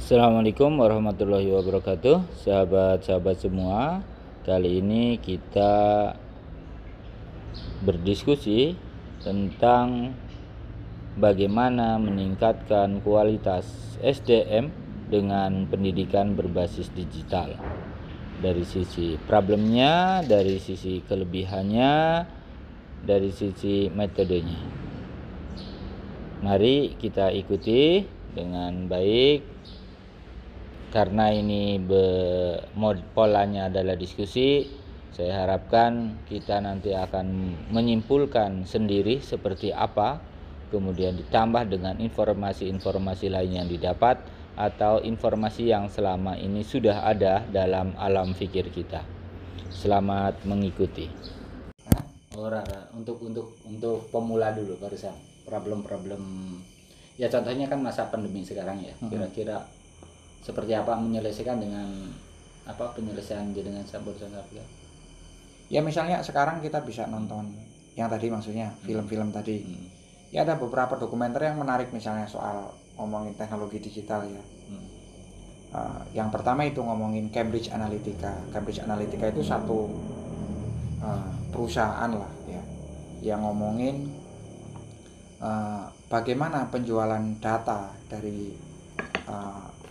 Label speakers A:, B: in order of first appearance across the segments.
A: Assalamualaikum warahmatullahi wabarakatuh, sahabat-sahabat semua. Kali ini kita berdiskusi tentang bagaimana meningkatkan kualitas SDM dengan pendidikan berbasis digital. Dari sisi problemnya, dari sisi kelebihannya, dari sisi metodenya. Mari kita ikuti dengan baik. Karena ini polanya adalah diskusi, saya harapkan kita nanti akan menyimpulkan sendiri seperti apa, kemudian ditambah dengan informasi-informasi lain yang didapat atau informasi yang selama ini sudah ada dalam alam pikir kita. Selamat mengikuti. Untuk pemula dulu barusan problem-problem ya, contohnya kan masa pandemi sekarang ya, kira-kira seperti apa menyelesaikan dengan penyelesaian dengan barusan ya?
B: Ya misalnya sekarang kita bisa nonton yang tadi, maksudnya film-film tadi. Ya ada beberapa dokumenter yang menarik, misalnya soal ngomongin teknologi digital ya. Yang pertama itu ngomongin Cambridge Analytica. Cambridge Analytica itu satu perusahaan lah ya, yang ngomongin bagaimana penjualan data dari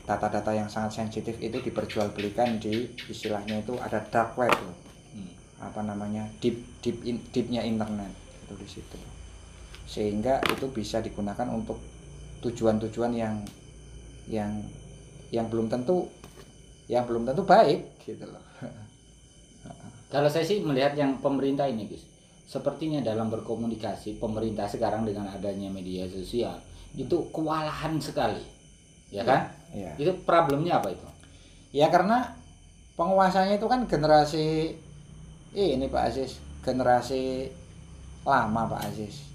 B: data-data yang sangat sensitif itu diperjualbelikan di, istilahnya itu ada dark web, deepnya internet itu di situ, sehingga itu bisa digunakan untuk tujuan-tujuan yang belum tentu baik gitu loh.
A: Kalau saya sih melihat yang pemerintah ini, Gus, sepertinya dalam berkomunikasi pemerintah sekarang dengan adanya media sosial itu kewalahan sekali, ya kan?
B: Ya.
A: Itu problemnya apa itu?
B: Ya karena penguasanya itu kan generasi ini Pak Aziz, generasi lama Pak Aziz.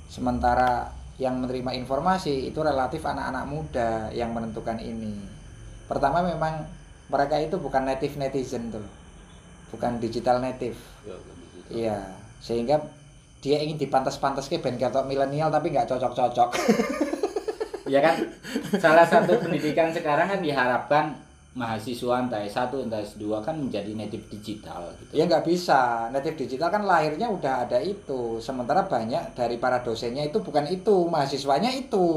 B: Sementara yang menerima informasi itu relatif anak-anak muda yang menentukan ini. Pertama memang mereka itu bukan native netizen tuh, bukan digital native. Iya, sehingga dia ingin dipantas-pantas ke ben ketok milenial tapi nggak cocok-cocok.
A: Ya kan, salah satu pendidikan sekarang kan diharapkan mahasiswa entah S1 entah S2 kan menjadi native digital gitu.
B: Ya nggak bisa, native digital kan lahirnya udah ada itu, sementara banyak dari para dosennya itu bukan itu, mahasiswanya itu.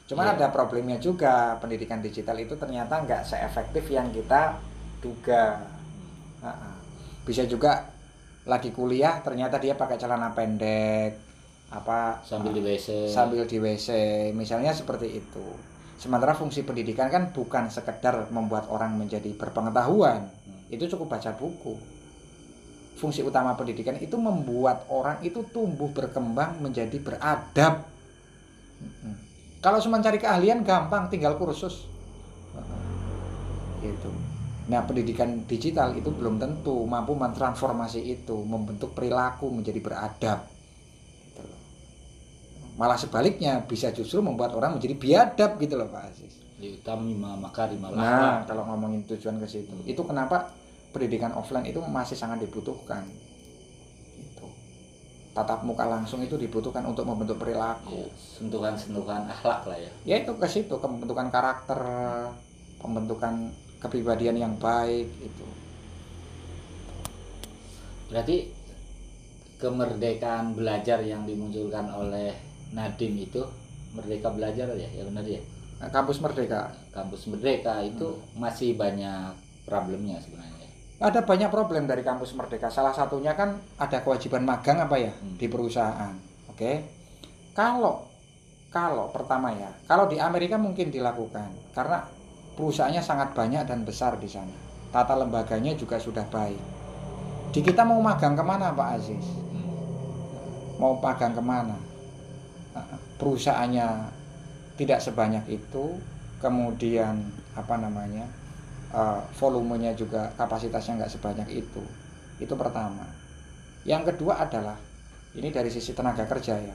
B: Cuman ada problemnya juga, pendidikan digital itu ternyata nggak seefektif yang kita duga. Bisa juga lagi kuliah ternyata dia pakai celana pendek
A: sambil di
B: WC misalnya, seperti itu. Sementara fungsi pendidikan kan bukan sekedar membuat orang menjadi berpengetahuan, itu cukup baca buku. Fungsi utama pendidikan itu membuat orang itu tumbuh berkembang menjadi beradab. Kalau cuma cari keahlian gampang, tinggal kursus gitu. Nah, pendidikan digital itu belum tentu mampu mentransformasi itu, membentuk perilaku menjadi beradab. Malah sebaliknya, bisa justru membuat orang menjadi biadab gitu loh Pak Aziz. Nah, kalau ngomongin tujuan ke situ, itu kenapa pendidikan offline itu masih sangat dibutuhkan. Itu tatap muka langsung itu dibutuhkan untuk membentuk perilaku,
A: sentuhan-sentuhan akhlak lah ya.
B: Ya itu ke situ, pembentukan karakter, pembentukan kepribadian yang baik itu.
A: Berarti kemerdekaan belajar yang dimunculkan oleh Nadiem itu merdeka belajar ya benar ya.
B: Kampus Merdeka
A: itu masih banyak problemnya sebenarnya.
B: Ada banyak problem dari kampus Merdeka. Salah satunya kan ada kewajiban magang di perusahaan. Oke. Kalau pertama ya, kalau di Amerika mungkin dilakukan karena perusahaannya sangat banyak dan besar di sana. Tata lembaganya juga sudah baik. Di kita mau magang kemana Pak Aziz? Mau magang kemana? Perusahaannya tidak sebanyak itu, kemudian volumenya juga, kapasitasnya nggak sebanyak itu pertama. Yang kedua adalah ini dari sisi tenaga kerja ya,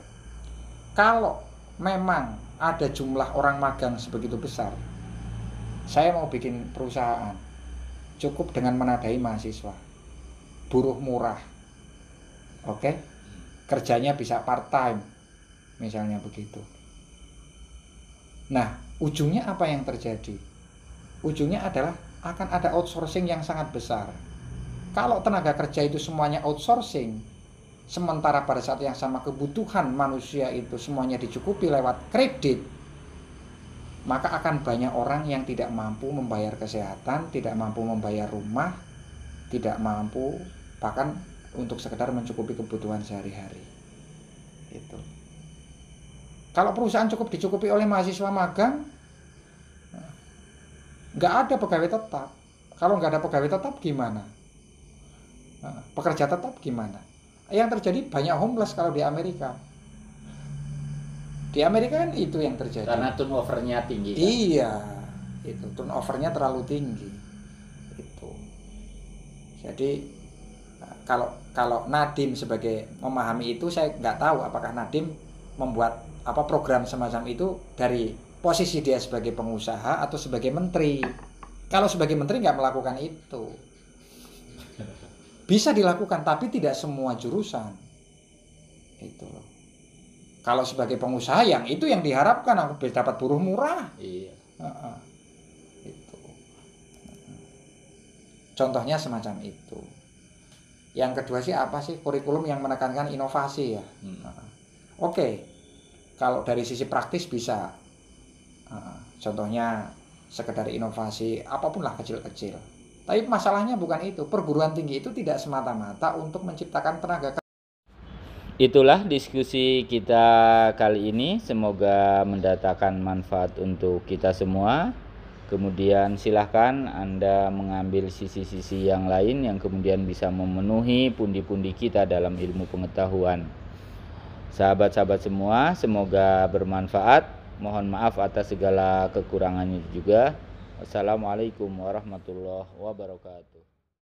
B: kalau memang ada jumlah orang magang sebegitu besar, saya mau bikin perusahaan cukup dengan menadai mahasiswa, buruh murah, oke? Kerjanya bisa part time misalnya begitu. Nah, ujungnya apa yang terjadi? Ujungnya adalah akan ada outsourcing yang sangat besar. Kalau tenaga kerja itu semuanya outsourcing, sementara pada saat yang sama kebutuhan manusia itu semuanya dicukupi lewat kredit, maka akan banyak orang yang tidak mampu membayar kesehatan, tidak mampu membayar rumah, tidak mampu bahkan untuk sekedar mencukupi kebutuhan sehari-hari. Itu. Kalau perusahaan cukup dicukupi oleh mahasiswa magang, nggak ada pegawai tetap. Kalau nggak ada pegawai tetap gimana? Pekerja tetap gimana? Yang terjadi banyak homeless kalau di Amerika. Di Amerika kan itu yang terjadi.
A: Karena turnovernya tinggi. Kan?
B: Iya, itu turnovernya terlalu tinggi. Itu. Jadi kalau Nadiem sebagai memahami itu, saya nggak tahu apakah Nadiem membuat program semacam itu dari posisi dia sebagai pengusaha atau sebagai menteri. Kalau sebagai menteri nggak melakukan itu. Bisa dilakukan, tapi tidak semua jurusan. Itu loh. Kalau sebagai pengusaha yang itu yang diharapkan, aku dapat buruh murah.
A: Iya.
B: Itu. Contohnya semacam itu. Yang kedua sih apa sih? Kurikulum yang menekankan inovasi ya. Oke. Kalau dari sisi praktis bisa. Contohnya sekedar inovasi apapun lah kecil-kecil. Tapi masalahnya bukan itu. Perguruan tinggi itu tidak semata-mata untuk menciptakan tenaga kerja.
A: Itulah diskusi kita kali ini. Semoga mendatangkan manfaat untuk kita semua. Kemudian silahkan Anda mengambil sisi-sisi yang lain yang kemudian bisa memenuhi pundi-pundi kita dalam ilmu pengetahuan. Sahabat-sahabat semua, semoga bermanfaat. Mohon maaf atas segala kekurangannya juga. Wassalamualaikum warahmatullahi wabarakatuh.